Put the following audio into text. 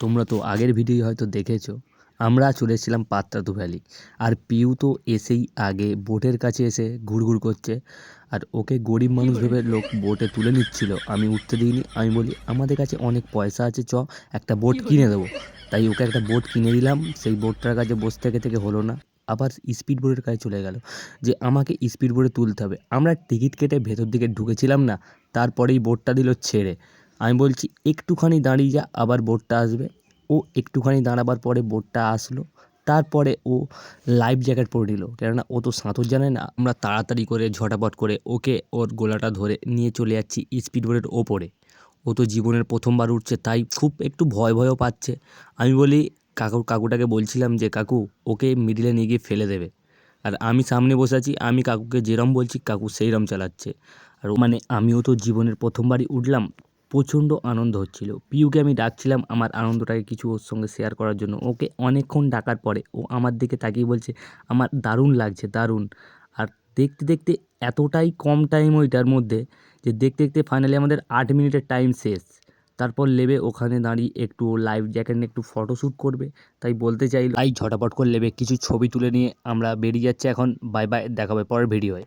তোমরা তো আগের ভিডিও হয়তো দেখেছো, আমরা চলে এসেছিলাম পাত্রাতু ভ্যালি। আর পিউ তো এসেই আগে বোটের কাছে এসে ঘুরঘুর করছে। আর ওকে গরিব মানুষ ভেবে লোক বোটে তুলে নিচ্ছিল, আমি উঠতে দিইনি। আমি বলি আমাদের কাছে অনেক পয়সা আছে, একটা বোট কিনে দেবো। তাই ওকে একটা বোট কিনে দিলাম। সেই বোটটার কাছে বসে থেকে থেকে হলো না, আবার স্পিড বোটের কাছে চলে গেল যে আমাকে স্পিড বোটে তুলতে হবে। আমরা টিকিট কেটে ভেতর দিকে ঢুকেছিলাম না, তারপরেই বোটটা দিল ছেড়ে। আমি বলছি একটুখানি দাঁড়িয়ে যা, আবার বোটটা আসবে। ও একটুখানি দাঁড়াবার পরে বোটটা আসলো। তারপরে ও লাইফ জ্যাকেট পরে নিল, কেননা ও তো সাঁতার জানে না। আমরা তাড়াতাড়ি করে ঝটাপট করে ওকে ওর গোলাটা ধরে নিয়ে চলে যাচ্ছি স্পিড বোটের ওপরে। ও তো জীবনের প্রথমবার উঠছে, তাই খুব একটু ভয় ভয়ও পাচ্ছে। আমি বলি কাকুটাকে বলছিলাম যে কাকু ওকে মিডিলে নিয়ে গিয়ে ফেলে দেবে। আর আমি সামনে বসে আছি, আমি কাকুকে যেরম বলছি কাকু সেইরম চালাচ্ছে। আর মানে আমিও তো জীবনের প্রথমবারই উঠলাম, প্রচণ্ড আনন্দ হচ্ছিল। পিউকে আমি ডাকছিলাম আমার আনন্দটাকে কিছু ওর সঙ্গে শেয়ার করার জন্য। ওকে অনেকক্ষণ ডাকার পরে ও আমার দিকে তাকিয়ে বলছে আমার দারুণ লাগছে, দারুণ। আর দেখতে দেখতে এতটাই কম টাইম ওইটার মধ্যে যে দেখতে দেখতে ফাইনালি আমাদের 8 মিনিটের টাইম শেষ। তারপর লেবে ওখানে দাঁড়িয়ে একটু লাইফ জ্যাকেট নিয়ে একটু ফটোশ্যুট করবে, তাই বলতে চাইল। তাই ঝটাপট করে লেবে কিছু ছবি তুলে নিয়ে আমরা বেরিয়ে যাচ্ছি এখন। বাই বাই, দেখা হবে পরের ভিডিওয়।